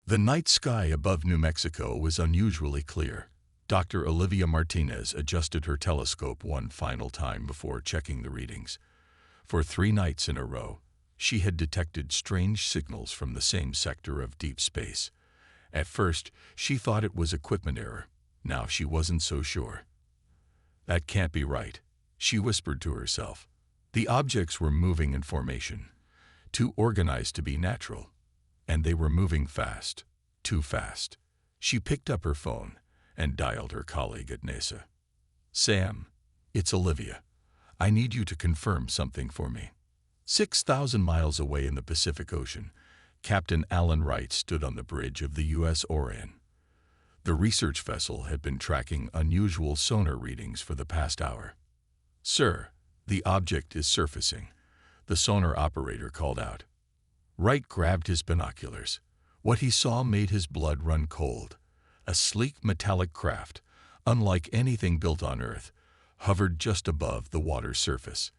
The night sky above New Mexico was unusually clear. Dr. Olivia Martinez adjusted her telescope one final time before checking the readings. For 3 nights in a row, she had detected strange signals from the same sector of deep space. At first, she thought it was equipment error. Now she wasn't so sure. "That can't be right," she whispered to herself. The objects were moving in formation, too organized to be natural. And they were moving fast, too fast. She picked up her phone and dialed her colleague at NASA. "Sam, it's Olivia. I need you to confirm something for me." 6,000 miles away in the Pacific Ocean, Captain Alan Wright stood on the bridge of the U.S. Orion. The research vessel had been tracking unusual sonar readings for the past hour. "Sir, the object is surfacing," the sonar operator called out. Wright grabbed his binoculars. What he saw made his blood run cold. A sleek metallic craft, unlike anything built on Earth, hovered just above the water's surface.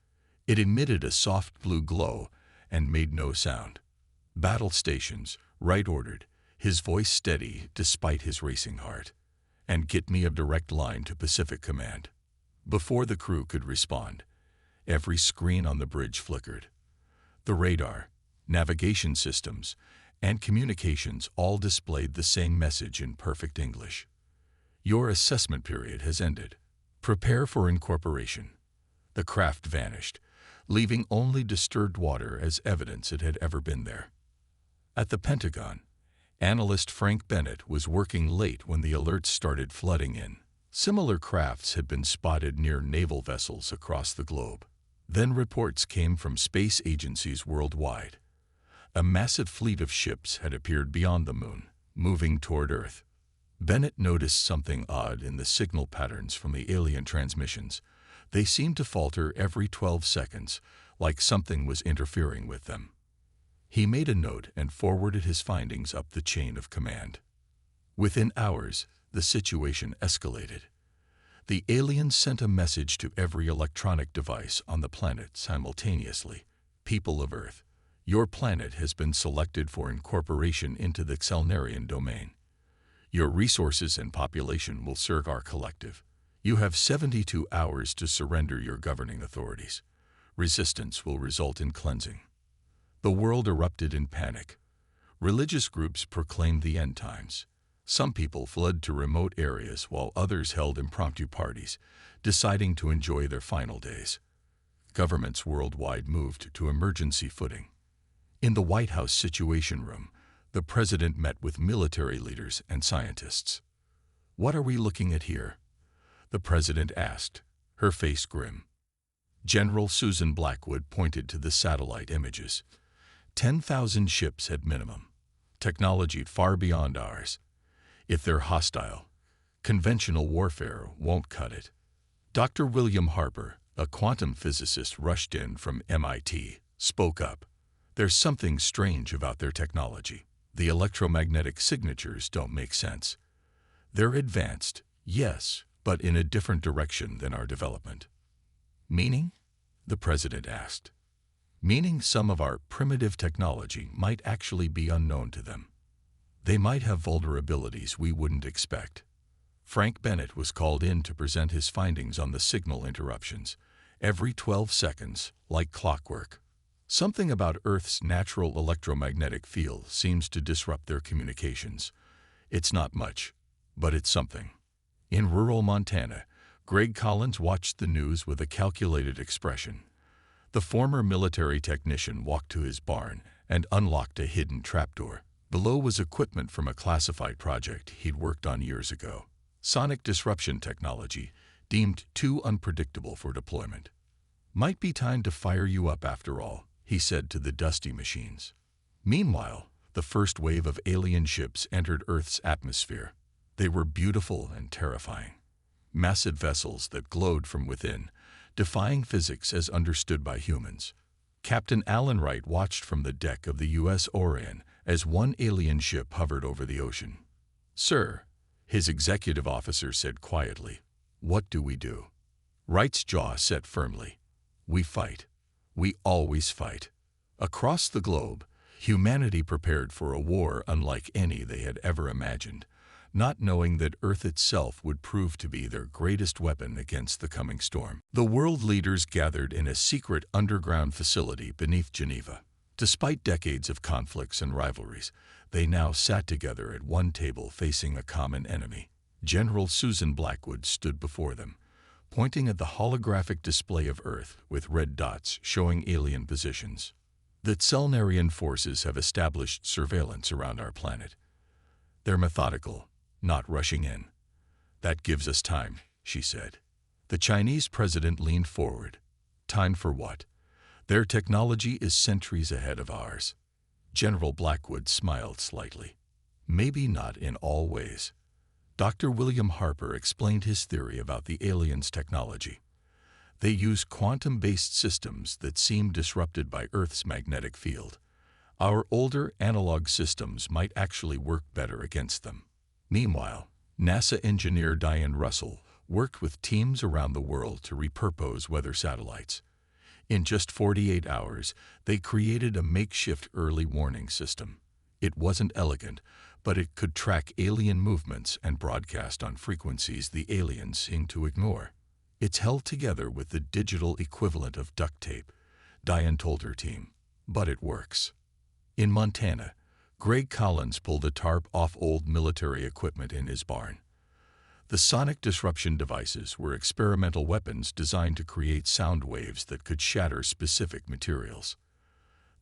It emitted a soft blue glow and made no sound. "Battle stations," Wright ordered, his voice steady despite his racing heart. "And get me a direct line to Pacific Command." Before the crew could respond, every screen on the bridge flickered. The radar, navigation systems, and communications all displayed the same message in perfect English. "Your assessment period has ended. Prepare for incorporation." The craft vanished, leaving only disturbed water as evidence it had ever been there. At the Pentagon, analyst Frank Bennett was working late when the alerts started flooding in. Similar crafts had been spotted near naval vessels across the globe. Then reports came from space agencies worldwide. A massive fleet of ships had appeared beyond the moon, moving toward Earth. Bennett noticed something odd in the signal patterns from the alien transmissions. They seemed to falter every 12 seconds, like something was interfering with them. He made a note and forwarded his findings up the chain of command. Within hours, the situation escalated. The aliens sent a message to every electronic device on the planet simultaneously. "People of Earth, your planet has been selected for incorporation into the Xelnarian domain. Your resources and population will serve our collective. You have 72 hours to surrender your governing authorities. Resistance will result in cleansing." The world erupted in panic. Religious groups proclaimed the end times. Some people fled to remote areas while others held impromptu parties, deciding to enjoy their final days. Governments worldwide moved to emergency footing. In the White House Situation Room, the president met with military leaders and scientists. "What are we looking at here?" the president asked, her face grim. General Susan Blackwood pointed to the satellite images. 10,000 ships at minimum, technology far beyond ours. If they're hostile, conventional warfare won't cut it. Dr. William Harper, a quantum physicist rushed in from MIT, spoke up. "There's something strange about their technology. The electromagnetic signatures don't make sense. They're advanced, yes, but in a different direction than our development." "Meaning?" the president asked. "Meaning some of our primitive technology might actually be unknown to them. They might have vulnerabilities we wouldn't expect." Frank Bennett was called in to present his findings on the signal interruptions, every 12 seconds, like clockwork. "Something about Earth's natural electromagnetic field seems to disrupt their communications. It's not much, but it's something." In rural Montana, Greg Collins watched the news with a calculated expression. The former military technician walked to his barn and unlocked a hidden trapdoor. Below was equipment from a classified project he'd worked on years ago. Sonic disruption technology, deemed too unpredictable for deployment. "Might be time to fire you up after all," he said to the dusty machines. Meanwhile, the first wave of alien ships entered Earth's atmosphere. They were beautiful and terrifying. Massive vessels that glowed from within, defying physics as understood by humans. Captain Alan Wright watched from the deck of the U.S. Orion as one alien ship hovered over the ocean. "Sir," his executive officer said quietly, "what do we do?" Wright's jaw set firmly. "We fight. We always fight." Across the globe, Humanity prepared for a war unlike any they had ever imagined, not knowing that Earth itself would prove to be their greatest weapon against the coming storm. The world leaders gathered in a secret underground facility beneath Geneva. Despite decades of conflicts and rivalries, they now sat together at one table facing a common enemy. General Susan Blackwood stood before them, pointing at the holographic display of Earth with red dots showing alien positions. The Tselnarian forces have established surveillance around our planet. They're methodical, not rushing in. That gives us time, she said. The Chinese president leaned forward. Time for what? Their technology is centuries ahead of ours. General Blackwood smiled slightly. Maybe not in all ways. Dr. William Harper explained his theory about the aliens' technology. They use quantum-based systems that seem disrupted by Earth's magnetic field. Our older analog systems might actually work better against them. Meanwhile, NASA engineer Diane Russell worked with teams around the world to repurpose weather satellites. In just 48 hours, they created a makeshift early warning system. It wasn't elegant, but it could track alien movements and broadcast on frequencies the aliens seemed to ignore. It's held together with the digital equivalent of duct tape, Diane told her team. But it works. In Montana, Greg Collins pulled a tarp off old military equipment in his barn. The sonic disruption devices were experimental weapons designed to create sound waves that could shatter specific materials.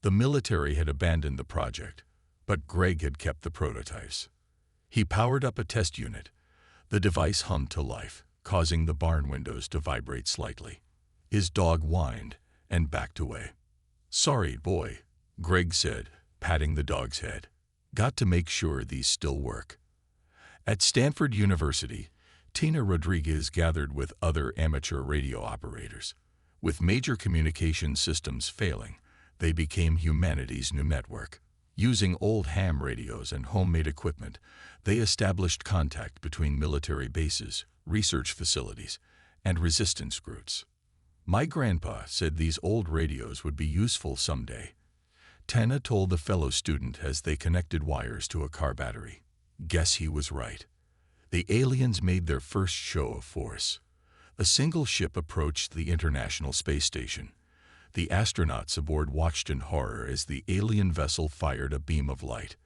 The military had abandoned the project, but Greg had kept the prototypes. He powered up a test unit. The device hummed to life, causing the barn windows to vibrate slightly. His dog whined and backed away. "Sorry, boy," Greg said, patting the dog's head. "Got to make sure these still work." At Stanford University, Tina Rodriguez gathered with other amateur radio operators. With major communication systems failing, they became humanity's new network. Using old ham radios and homemade equipment, they established contact between military bases, research facilities, and resistance groups. "My grandpa said these old radios would be useful someday," Tana told the fellow student as they connected wires to a car battery. Guess he was right. The aliens made their first show of force. A single ship approached the International Space Station. The astronauts aboard watched in horror as the alien vessel fired a beam of light.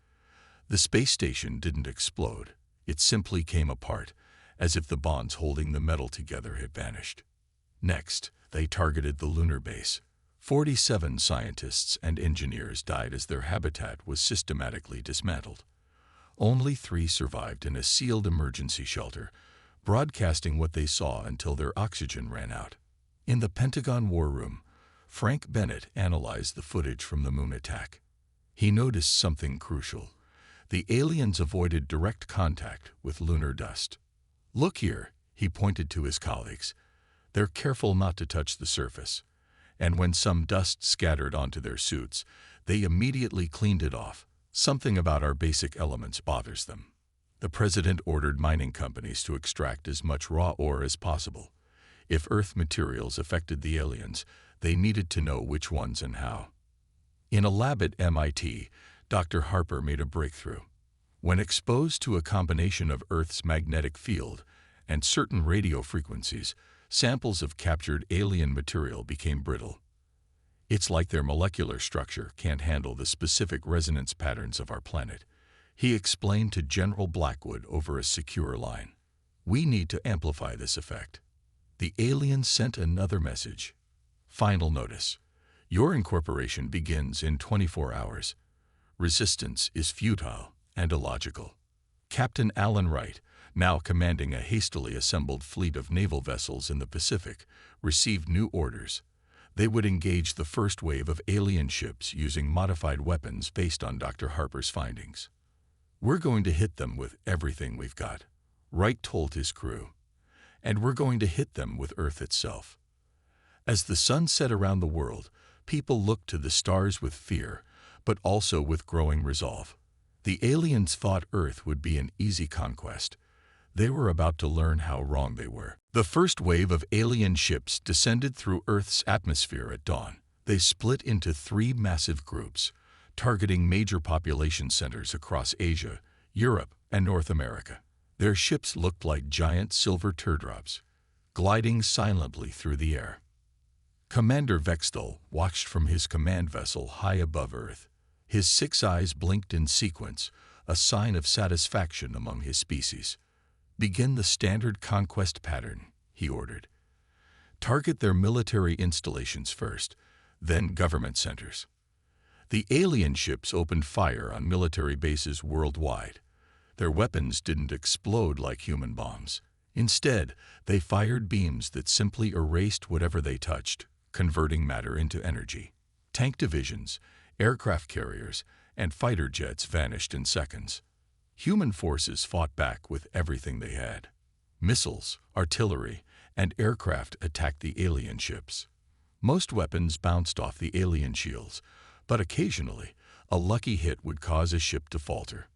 The space station didn't explode. It simply came apart, as if the bonds holding the metal together had vanished. Next, they targeted the lunar base. 47 scientists and engineers died as their habitat was systematically dismantled. Only 3 survived in a sealed emergency shelter, broadcasting what they saw until their oxygen ran out. In the Pentagon War Room, Frank Bennett analyzed the footage from the moon attack. He noticed something crucial. The aliens avoided direct contact with lunar dust. "Look here," he pointed to his colleagues. "They're careful not to touch the surface. And when some dust scattered onto their suits, they immediately cleaned it off. Something about our basic elements bothers them." The president ordered mining companies to extract as much raw ore as possible. If Earth materials affected the aliens, they needed to know which ones and how. In a lab at MIT, Dr. Harper made a breakthrough. When exposed to a combination of Earth's magnetic field and certain radio frequencies, samples of captured alien material became brittle. "It's like their molecular structure can't handle the specific resonance patterns of our planet," he explained to General Blackwood over a secure line. "We need to amplify this effect." The aliens sent another message. "Final notice. Your incorporation begins in 24 hours. Resistance is futile and illogical." Captain Alan Wright, now commanding a hastily assembled fleet of naval vessels in the Pacific, received new orders. They would engage the first wave of alien ships using modified weapons based on Dr. Harper's findings. "We're going to hit them with everything we've got," Wright told his crew. "And we're going to hit them with Earth itself." As the sun set around the world, people looked to the stars with fear, but also with growing resolve. The aliens thought Earth would be an easy conquest. They were about to learn how wrong they were. The first wave of alien ships descended through Earth's atmosphere at dawn. They split into 3 massive groups. targeting major population centers across Asia, Europe, and North America. Their ships looked like giant silver teardrops, gliding silently through the air. Commander Vexthal watched from his command vessel high above Earth. His 6 eyes blinked in sequence, a sign of satisfaction among his species. "Begin the standard conquest pattern," he ordered. "Target their military installations first, then government centers." The alien ships opened fire on military bases worldwide. Their weapons didn't explode like human bombs. Instead, they fired beams that simply erased whatever they touched, converting matter into energy. Tank divisions, aircraft carriers, and fighter jets vanished in seconds. Human forces fought back with everything they had. Missiles, artillery, and aircraft attacked the alien ships. Most weapons bounced off the alien shields, but occasionally, a lucky hit would cause a ship to falter.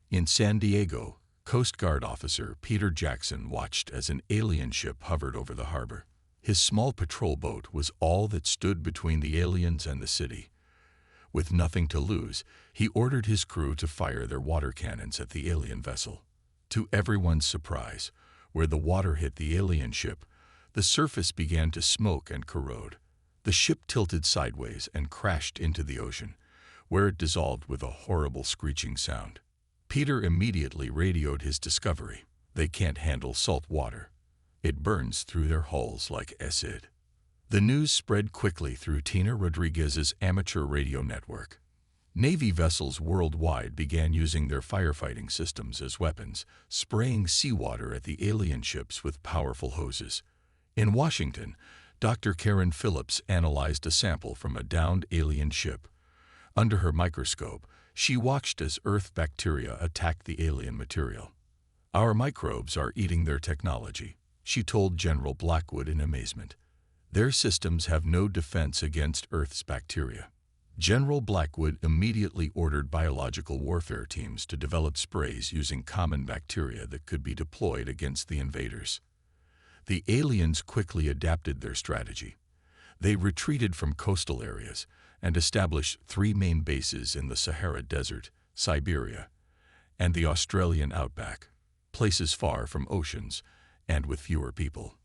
In San Diego, Coast Guard officer Peter Jackson watched as an alien ship hovered over the harbor. His small patrol boat was all that stood between the aliens and the city. With nothing to lose, he ordered his crew to fire their water cannons at the alien vessel. To everyone's surprise, where the water hit the alien ship, the surface began to smoke and corrode. The ship tilted sideways and crashed into the ocean, where it dissolved with a horrible screeching sound. Peter immediately radioed his discovery. "They can't handle salt water. It burns through their hulls like acid." The news spread quickly through Tina Rodriguez's amateur radio network. Navy vessels worldwide began using their firefighting systems as weapons, spraying seawater at the alien ships with powerful hoses. In Washington, Dr. Karen Phillips analyzed a sample from a downed alien ship. Under her microscope, she watched as Earth bacteria attacked the alien material. "Our microbes are eating their technology," she told General Blackwood in amazement. "Their systems have no defense against Earth's bacteria." General Blackwood immediately ordered biological warfare teams to develop sprays using common bacteria that could be deployed against the invaders. The aliens quickly adapted their strategy. They retreated from coastal areas and established 3 main bases in the Sahara Desert, Siberia, and the Australian outback, places far from oceans and with fewer people.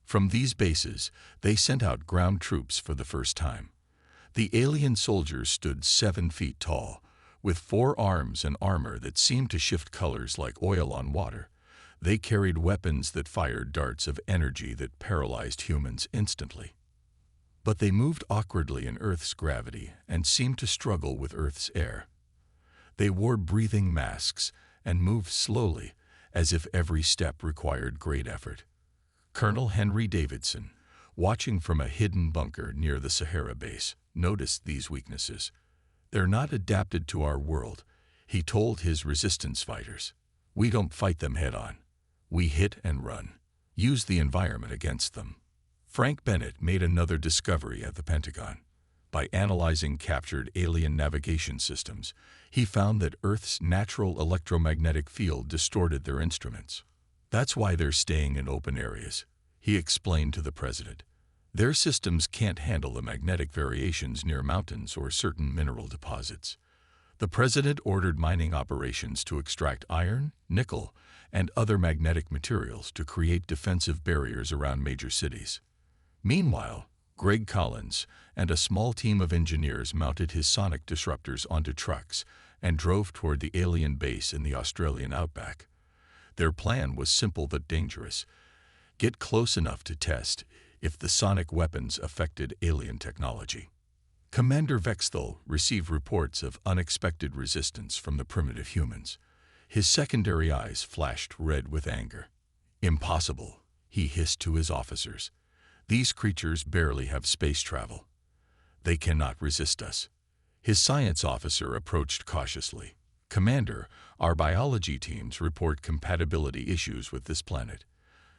From these bases, they sent out ground troops for the first time. The alien soldiers stood 7 feet tall, with 4 arms and armor that seemed to shift colors like oil on water. They carried weapons that fired darts of energy that paralyzed humans instantly. But they moved awkwardly in Earth's gravity and seemed to struggle with Earth's air. They wore breathing masks and moved slowly, as if every step required great effort. Colonel Henry Davidson, watching from a hidden bunker near the Sahara base, noticed these weaknesses. "They're not adapted to our world," he told his resistance fighters. "We don't fight them head-on. We hit and run, use the environment against them." Frank Bennett made another discovery at the Pentagon. By analyzing captured alien navigation systems, he found that Earth's natural electromagnetic field distorted their instruments. "That's why they're staying in open areas," he explained to the president. "Their systems can't handle the magnetic variations near mountains or certain mineral deposits." The president ordered mining operations to extract iron, nickel, and other magnetic materials to create defensive barriers around major cities. Meanwhile, Greg Collins and a small team of engineers mounted his sonic disruptors onto trucks and drove toward the alien base in the Australian outback. Their plan was simple but dangerous: get close enough to test if the sonic weapons affected alien technology. Commander Vexthal received reports of unexpected resistance from the primitive humans. His secondary eyes flashed red with anger. "Impossible," he hissed to his officers. "These creatures barely have space travel. They cannot resist us." His science officer approached cautiously. "Commander, our biology teams report compatibility issues with this planet.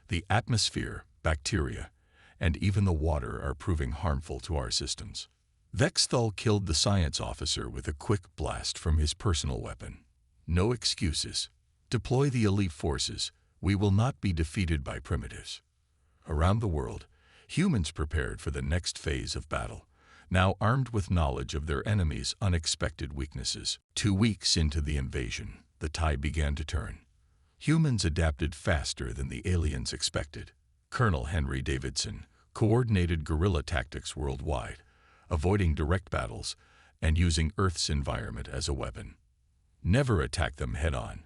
The atmosphere, bacteria, and even the water are proving harmful to our systems." Vexthal killed the science officer with a quick blast from his personal weapon. "No excuses. Deploy the elite forces. We will not be defeated by primitives." Around the world, humans prepared for the next phase of battle. now armed with knowledge of their enemies' unexpected weaknesses. 2 weeks into the invasion, the tide began to turn. Humans adapted faster than the aliens expected. Colonel Henry Davidson coordinated guerrilla tactics worldwide, avoiding direct battles and using Earth's environment as a weapon. Never attack them head-on.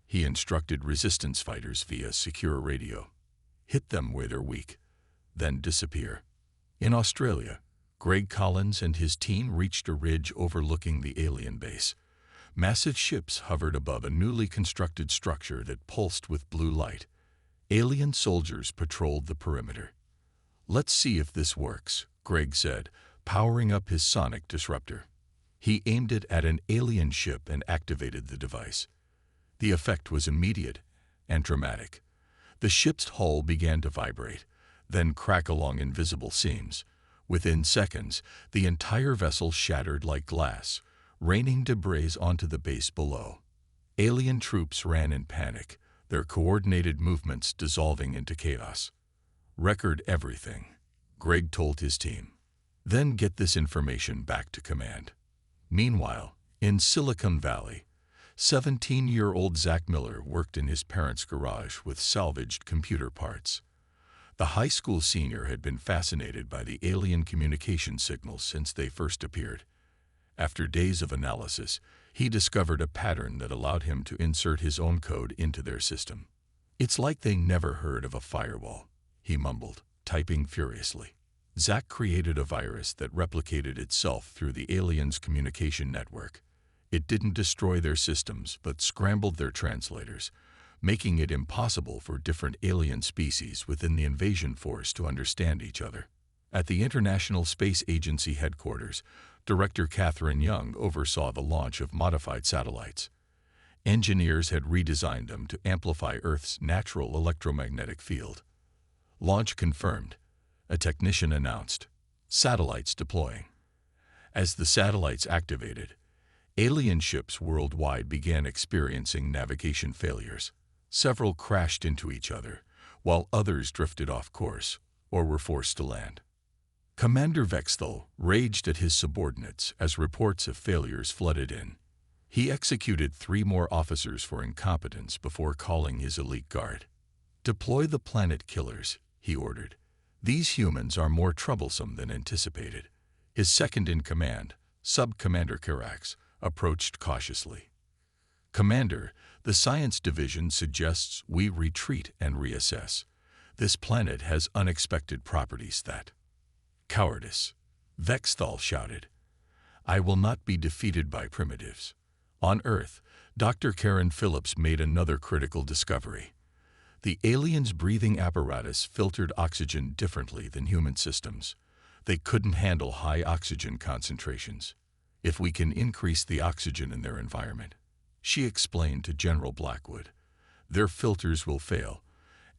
He instructed resistance fighters via secure radio. Hit them where they're weak, then disappear. In Australia, Greg Collins and his team reached a ridge overlooking the alien base. Massive ships hovered above a newly constructed structure that pulsed with blue light. Alien soldiers patrolled the perimeter. "Let's see if this works," Greg said, powering up his sonic disruptor. He aimed it at an alien ship and activated the device. The effect was immediate and dramatic. The ship's hull began to vibrate, then crack along invisible seams. Within seconds, the entire vessel shattered like glass, raining debris onto the base below. Alien troops ran in panic, their coordinated movements dissolving into chaos. "Record everything," Greg told his team. "Then get this information back to command." Meanwhile, in Silicon Valley, 17-year-old Zach Miller worked in his parents' garage with salvaged computer parts. The high school senior had been fascinated by the alien communication signals since they first appeared. After days of analysis, he discovered a pattern that allowed him to insert his own code into their system. "It's like they never heard of a firewall," he mumbled, typing furiously. Zach created a virus that replicated itself through the aliens' communication network. It didn't destroy their systems, but scrambled their translators, making it impossible for different alien species within the invasion force to understand each other. At the International Space Agency headquarters, Director Catherine Young oversaw the launch of modified satellites. Engineers had redesigned them to amplify Earth's natural electromagnetic field. "Launch confirmed," a technician announced. "Satellites deploying." As the satellites activated, alien ships worldwide began experiencing navigation failures. Several crashed into each other, while others drifted off course or were forced to land. Commander Vexthal raged at his subordinates as reports of failures flooded in. He executed 3 more officers for incompetence before calling his elite guard. "Deploy the planet killers," he ordered. "These humans are more troublesome than anticipated." His second-in-command, Sub-Commander Karax, approached cautiously. "Commander, the Science Division suggests we retreat and reassess. This planet has unexpected properties that—" "Cowardice," Vexthal shouted. "I will not be defeated by primitives." On Earth, Dr. Karen Phillips made another critical discovery. The aliens' breathing apparatus filtered oxygen differently than human systems. They couldn't handle high oxygen concentrations. "If we can increase the oxygen in their environment," she explained to General Blackwood, "their filters will fail,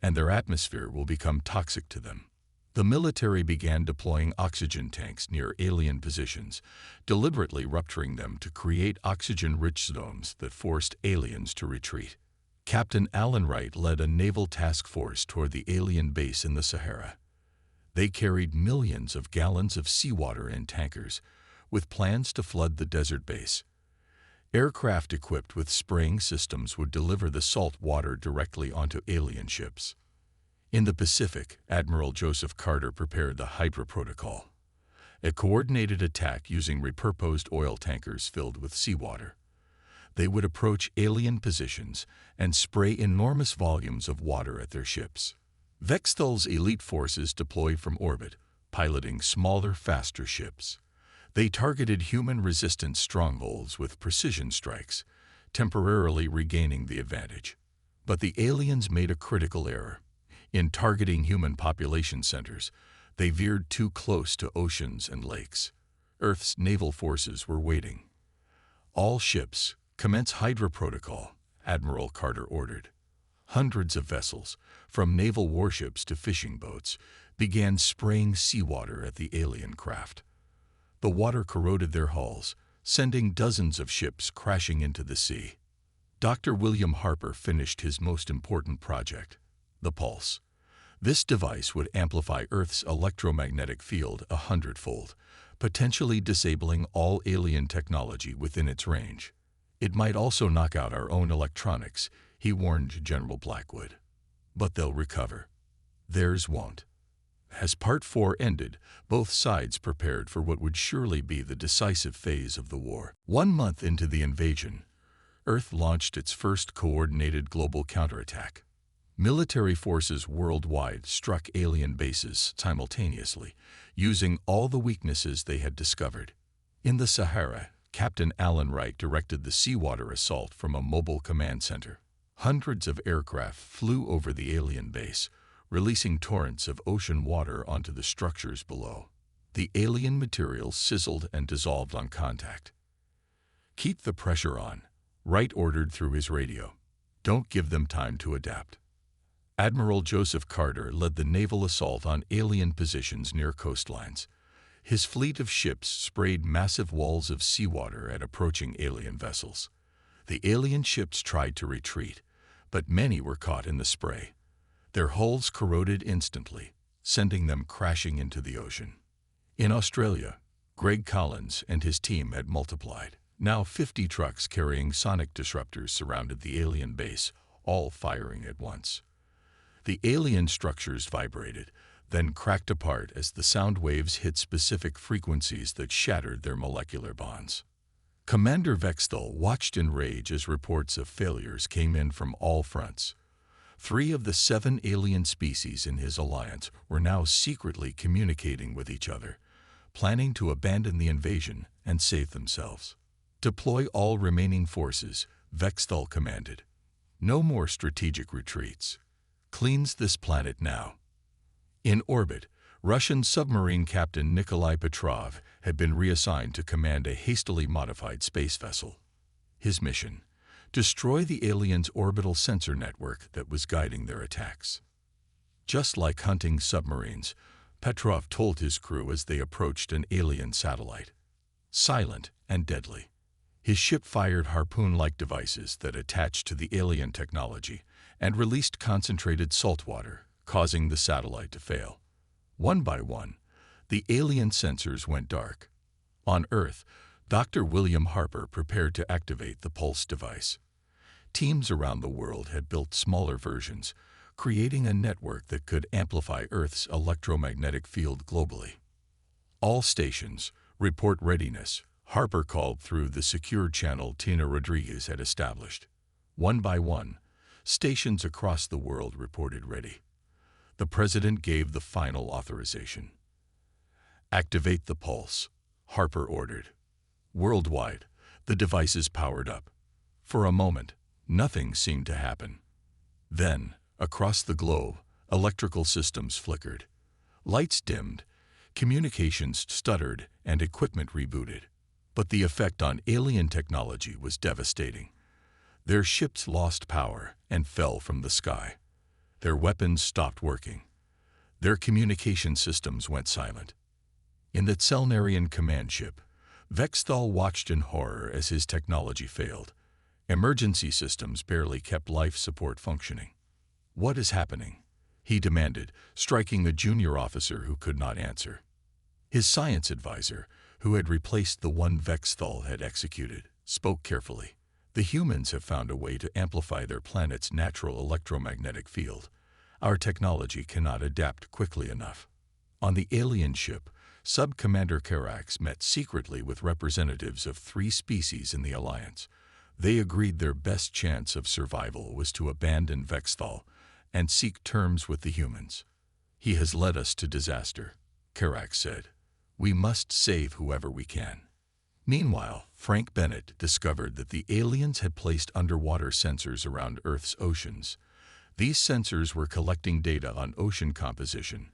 and their atmosphere will become toxic to them." The military began deploying oxygen tanks near alien positions, deliberately rupturing them to create oxygen-rich zones that forced aliens to retreat. Captain Alan Wright led a naval task force toward the alien base in the Sahara. They carried millions of gallons of seawater in tankers, with plans to flood the desert base. Aircraft equipped with spraying systems would deliver the salt water directly onto alien ships. In the Pacific, Admiral Joseph Carter prepared the Hydra Protocol, a coordinated attack using repurposed oil tankers filled with seawater. They would approach alien positions and spray enormous volumes of water at their ships. Vexthal's elite forces deployed from orbit, piloting smaller, faster ships. They targeted human-resistant strongholds with precision strikes, temporarily regaining the advantage. But the aliens made a critical error. In targeting human population centers, they veered too close to oceans and lakes. Earth's naval forces were waiting. "All ships, commence Hydra Protocol," Admiral Carter ordered. Hundreds of vessels, from naval warships to fishing boats, began spraying seawater at the alien craft. The water corroded their hulls, sending dozens of ships crashing into the sea. Dr. William Harper finished his most important project, the pulse. This device would amplify Earth's electromagnetic field 100-fold, potentially disabling all alien technology within its range. It might also knock out our own electronics, he warned General Blackwood. But they'll recover. Theirs won't. As Part 4 ended, both sides prepared for what would surely be the decisive phase of the war. 1 month into the invasion, Earth launched its first coordinated global counterattack. Military forces worldwide struck alien bases simultaneously, using all the weaknesses they had discovered. In the Sahara, Captain Alan Wright directed the seawater assault from a mobile command center. Hundreds of aircraft flew over the alien base, releasing torrents of ocean water onto the structures below. The alien material sizzled and dissolved on contact. "Keep the pressure on," Wright ordered through his radio. "Don't give them time to adapt." Admiral Joseph Carter led the naval assault on alien positions near coastlines. His fleet of ships sprayed massive walls of seawater at approaching alien vessels. The alien ships tried to retreat, but many were caught in the spray. Their hulls corroded instantly, sending them crashing into the ocean. In Australia, Greg Collins and his team had multiplied. Now 50 trucks carrying sonic disruptors surrounded the alien base, all firing at once. The alien structures vibrated, then cracked apart as the sound waves hit specific frequencies that shattered their molecular bonds. Commander Vexthal watched in rage as reports of failures came in from all fronts. 3 of the 7 alien species in his alliance were now secretly communicating with each other, planning to abandon the invasion and save themselves. "Deploy all remaining forces," Vexthal commanded. "No more strategic retreats. Cleanse this planet now." In orbit, Russian submarine captain Nikolai Petrov had been reassigned to command a hastily modified space vessel. His mission: destroy the aliens' orbital sensor network that was guiding their attacks. Just like hunting submarines, Petrov told his crew as they approached an alien satellite. Silent and deadly. His ship fired harpoon-like devices that attached to the alien technology and released concentrated salt water, causing the satellite to fail. One by one, the alien sensors went dark. On Earth, Dr. William Harper prepared to activate the pulse device. Teams around the world had built smaller versions, creating a network that could amplify Earth's electromagnetic field globally. "All stations, report readiness," Harper called through the secure channel Tina Rodriguez had established. One by one, stations across the world reported ready. The president gave the final authorization. "Activate the pulse," Harper ordered. Worldwide, the devices powered up. For a moment, nothing seemed to happen. Then, across the globe, electrical systems flickered. Lights dimmed, communications stuttered, and equipment rebooted. But the effect on alien technology was devastating. Their ships lost power and fell from the sky. Their weapons stopped working. Their communication systems went silent. In the Tselnarian command ship, Vexthal watched in horror as his technology failed. Emergency systems barely kept life support functioning. "What is happening?" he demanded, striking a junior officer who could not answer. His science advisor, who had replaced the one Vexthal had executed, spoke carefully. "The humans have found a way to amplify their planet's natural electromagnetic field. Our technology cannot adapt quickly enough." On the alien ship, Sub-Commander Karax met secretly with representatives of 3 species in the Alliance. They agreed their best chance of survival was to abandon Vexthal and seek terms with the humans. "He has led us to disaster," Karax said. "We must save whoever we can." Meanwhile, Frank Bennett discovered that the aliens had placed underwater sensors around Earth's oceans. These sensors were collecting data on ocean composition,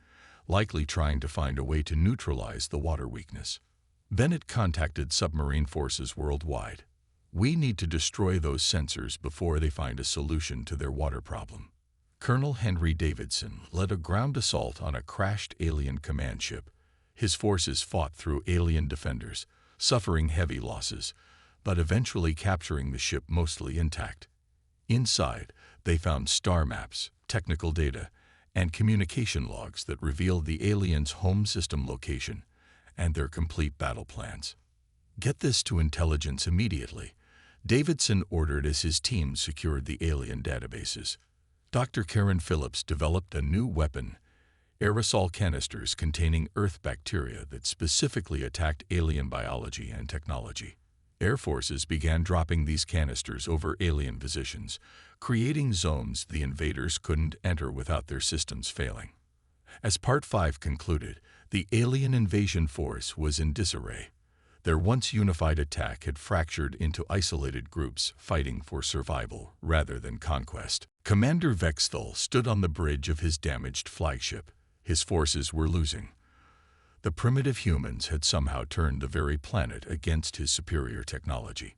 likely trying to find a way to neutralize the water weakness. Bennett contacted submarine forces worldwide. "We need to destroy those sensors before they find a solution to their water problem." Colonel Henry Davidson led a ground assault on a crashed alien command ship. His forces fought through alien defenders, suffering heavy losses, but eventually capturing the ship mostly intact. Inside, they found star maps, technical data, and communication logs that revealed the aliens' home system location and their complete battle plans. Get this to intelligence immediately, Davidson ordered as his team secured the alien databases. Dr. Karen Phillips developed a new weapon, aerosol canisters containing Earth bacteria that specifically attacked alien biology and technology. Air forces began dropping these canisters over alien positions, creating zones the invaders couldn't enter without their systems failing. As Part 5 concluded, the alien invasion force was in disarray. Their once unified attack had fractured into isolated groups fighting for survival rather than conquest. Commander Vexthal stood on the bridge of his damaged flagship. His forces were losing. The primitive humans had somehow turned the very planet against his superior technology.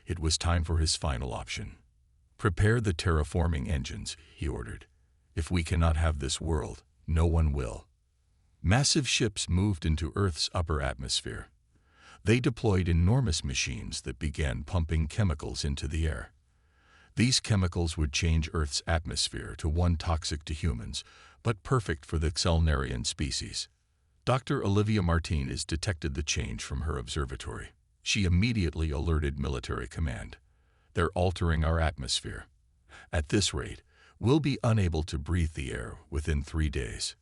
It was time for his final option. Prepare the terraforming engines, he ordered. If we cannot have this world, no one will. Massive ships moved into Earth's upper atmosphere. They deployed enormous machines that began pumping chemicals into the air. These chemicals would change Earth's atmosphere to one toxic to humans, but perfect for the Xelnarian species. Dr. Olivia Martinez detected the change from her observatory. She immediately alerted military command. They're altering our atmosphere. At this rate, we'll be unable to breathe the air within 3 days.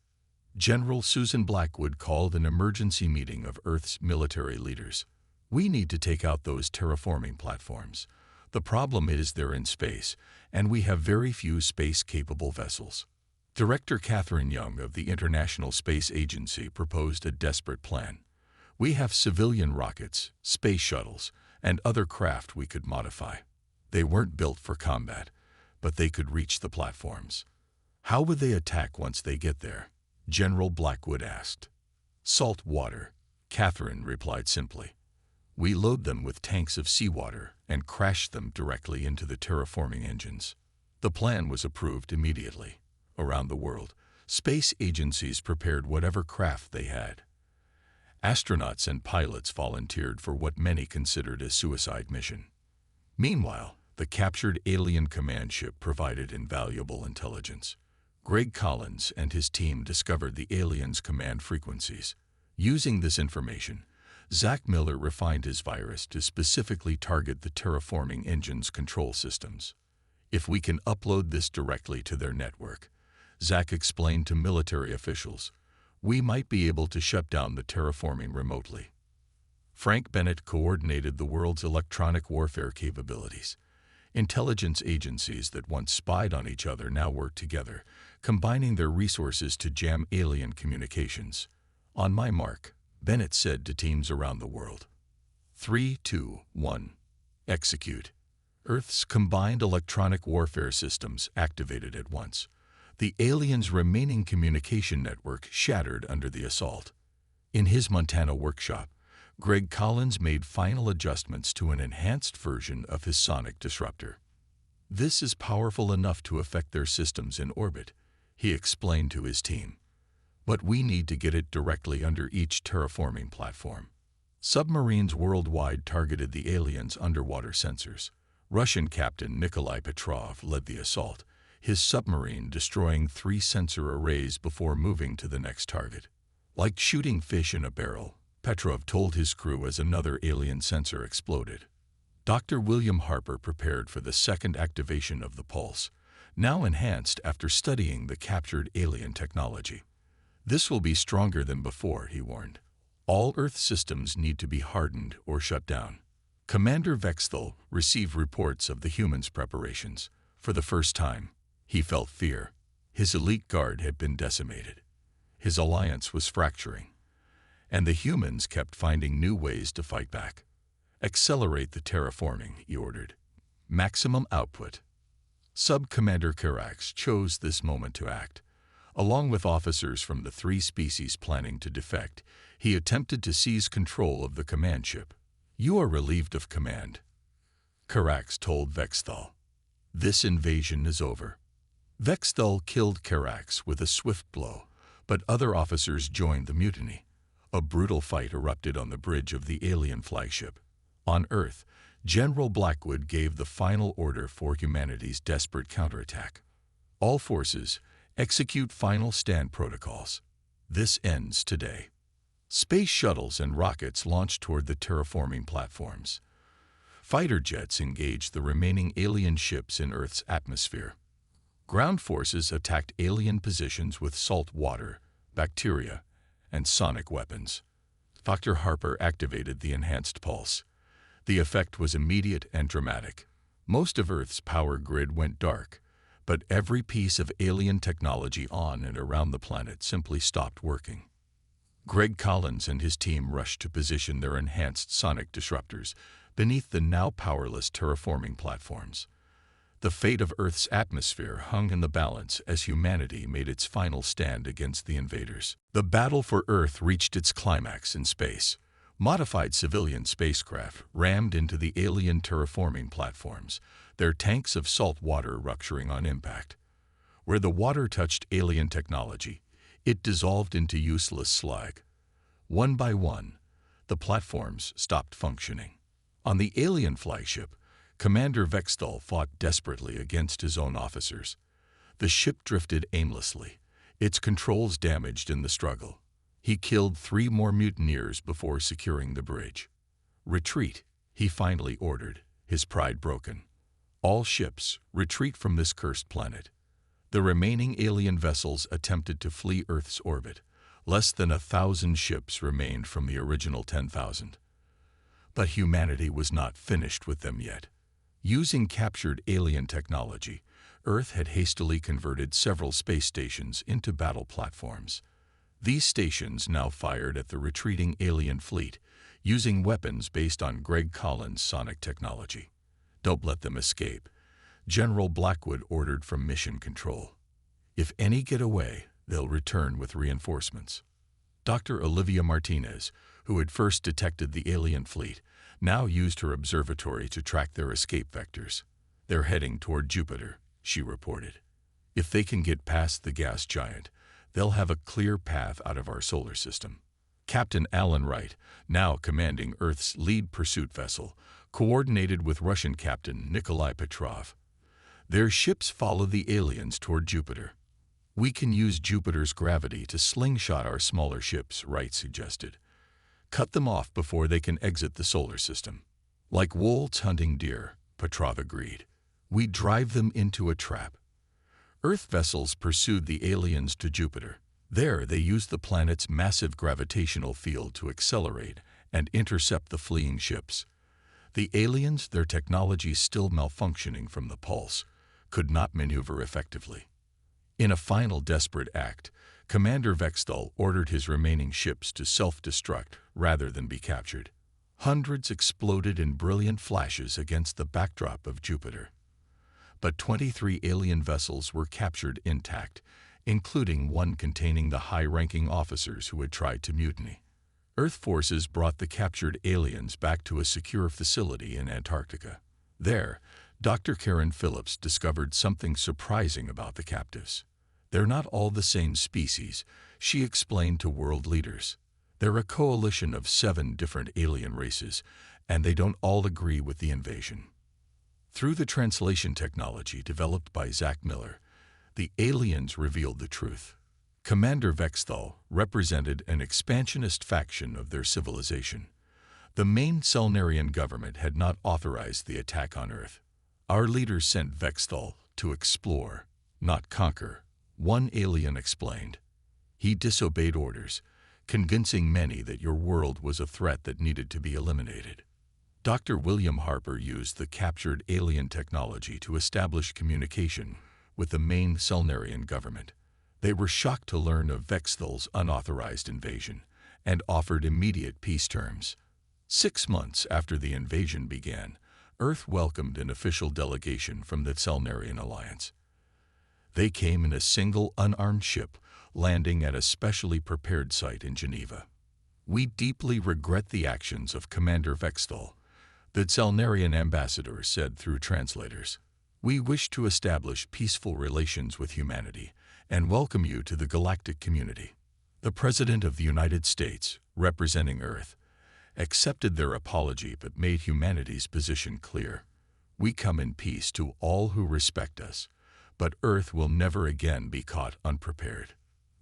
General Susan Blackwood called an emergency meeting of Earth's military leaders. We need to take out those terraforming platforms. The problem is they're in space, and we have very few space-capable vessels. Director Catherine Young of the International Space Agency proposed a desperate plan. We have civilian rockets, space shuttles, and other craft we could modify. They weren't built for combat, but they could reach the platforms. How would they attack once they get there? General Blackwood asked. Salt water, Catherine replied simply. We load them with tanks of seawater and crash them directly into the terraforming engines. The plan was approved immediately. Around the world, space agencies prepared whatever craft they had. Astronauts and pilots volunteered for what many considered a suicide mission. Meanwhile, the captured alien command ship provided invaluable intelligence. Greg Collins and his team discovered the aliens' command frequencies. Using this information, Zach Miller refined his virus to specifically target the terraforming engine's control systems. If we can upload this directly to their network, Zach explained to military officials, we might be able to shut down the terraforming remotely. Frank Bennett coordinated the world's electronic warfare capabilities. Intelligence agencies that once spied on each other now work together, combining their resources to jam alien communications. On my mark, Bennett said to teams around the world. 3, 2, 1. Execute. Earth's combined electronic warfare systems activated at once. The aliens' remaining communication network shattered under the assault. In his Montana workshop, Greg Collins made final adjustments to an enhanced version of his sonic disruptor. This is powerful enough to affect their systems in orbit, he explained to his team. But we need to get it directly under each terraforming platform. Submarines worldwide targeted the aliens' underwater sensors. Russian Captain Nikolai Petrov led the assault, his submarine destroying 3 sensor arrays before moving to the next target. Like shooting fish in a barrel, Petrov told his crew as another alien sensor exploded. Dr. William Harper prepared for the second activation of the pulse, now enhanced after studying the captured alien technology. This will be stronger than before, he warned. All Earth systems need to be hardened or shut down. Commander Vexthal received reports of the humans' preparations. For the first time, he felt fear. His elite guard had been decimated. His alliance was fracturing. And the humans kept finding new ways to fight back. Accelerate the terraforming, he ordered. Maximum output. Sub-Commander Karax chose this moment to act. Along with officers from the 3 species planning to defect, he attempted to seize control of the command ship. You are relieved of command, Karax told Vexthal. This invasion is over. Vexthal killed Karax with a swift blow, but other officers joined the mutiny. A brutal fight erupted on the bridge of the alien flagship. On Earth, General Blackwood gave the final order for humanity's desperate counterattack. All forces, Execute final stand protocols. This ends today. Space shuttles and rockets launched toward the terraforming platforms. Fighter jets engaged the remaining alien ships in Earth's atmosphere. Ground forces attacked alien positions with salt water, bacteria, and sonic weapons. Dr. Harper activated the enhanced pulse. The effect was immediate and dramatic. Most of Earth's power grid went dark, but every piece of alien technology on and around the planet simply stopped working. Greg Collins and his team rushed to position their enhanced sonic disruptors beneath the now powerless terraforming platforms. The fate of Earth's atmosphere hung in the balance as humanity made its final stand against the invaders. The battle for Earth reached its climax in space. Modified civilian spacecraft rammed into the alien terraforming platforms, their tanks of salt water rupturing on impact. Where the water touched alien technology, it dissolved into useless slag. One by one, the platforms stopped functioning. On the alien flagship, Commander Vexthal fought desperately against his own officers. The ship drifted aimlessly, its controls damaged in the struggle. He killed 3 more mutineers before securing the bridge. Retreat, he finally ordered, his pride broken. All ships, retreat from this cursed planet. The remaining alien vessels attempted to flee Earth's orbit. Less than 1,000 ships remained from the original 10,000. But humanity was not finished with them yet. Using captured alien technology, Earth had hastily converted several space stations into battle platforms. These stations now fired at the retreating alien fleet, using weapons based on Greg Collins' sonic technology. Don't let them escape, General Blackwood ordered from Mission Control. If any get away, they'll return with reinforcements. Dr. Olivia Martinez, who had first detected the alien fleet, now used her observatory to track their escape vectors. They're heading toward Jupiter, she reported. If they can get past the gas giant, they'll have a clear path out of our solar system. Captain Alan Wright, now commanding Earth's lead pursuit vessel, coordinated with Russian Captain Nikolai Petrov. Their ships follow the aliens toward Jupiter. We can use Jupiter's gravity to slingshot our smaller ships, Wright suggested. Cut them off before they can exit the solar system. Like wolves hunting deer, Petrov agreed. We drive them into a trap. Earth vessels pursued the aliens to Jupiter. There, they used the planet's massive gravitational field to accelerate and intercept the fleeing ships. The aliens, their technology still malfunctioning from the pulse, could not maneuver effectively. In a final desperate act, Commander Vexthal ordered his remaining ships to self-destruct rather than be captured. Hundreds exploded in brilliant flashes against the backdrop of Jupiter. But 23 alien vessels were captured intact, including one containing the high-ranking officers who had tried to mutiny. Earth forces brought the captured aliens back to a secure facility in Antarctica. There, Dr. Karen Phillips discovered something surprising about the captives. They're not all the same species, she explained to world leaders. They're a coalition of 7 different alien races, and they don't all agree with the invasion. Through the translation technology developed by Zach Miller, the aliens revealed the truth. Commander Vexthal represented an expansionist faction of their civilization. The main Selnarian government had not authorized the attack on Earth. Our leaders sent Vexthal to explore, not conquer, one alien explained. He disobeyed orders, convincing many that your world was a threat that needed to be eliminated. Dr. William Harper used the captured alien technology to establish communication with the main Selnarian government. They were shocked to learn of Vexthal's unauthorized invasion and offered immediate peace terms. 6 months after the invasion began, Earth welcomed an official delegation from the Selnarian Alliance. They came in a single unarmed ship, landing at a specially prepared site in Geneva. We deeply regret the actions of Commander Vexthal, the Selnarian ambassador said through translators. We wish to establish peaceful relations with humanity and welcome you to the galactic community. The President of the United States, representing Earth, accepted their apology but made humanity's position clear. We come in peace to all who respect us, but Earth will never again be caught unprepared.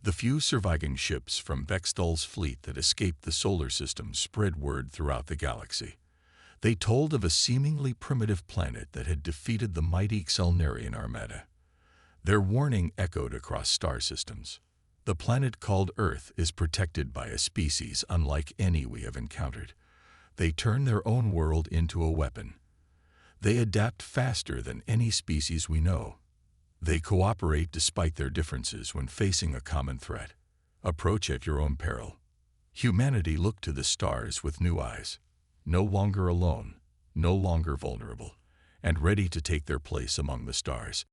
The few surviving ships from Vextol's fleet that escaped the solar system spread word throughout the galaxy. They told of a seemingly primitive planet that had defeated the mighty Xelnarian armada. Their warning echoed across star systems. The planet called Earth is protected by a species unlike any we have encountered. They turn their own world into a weapon. They adapt faster than any species we know. They cooperate despite their differences when facing a common threat. Approach at your own peril. Humanity looked to the stars with new eyes, no longer alone, no longer vulnerable, and ready to take their place among the stars.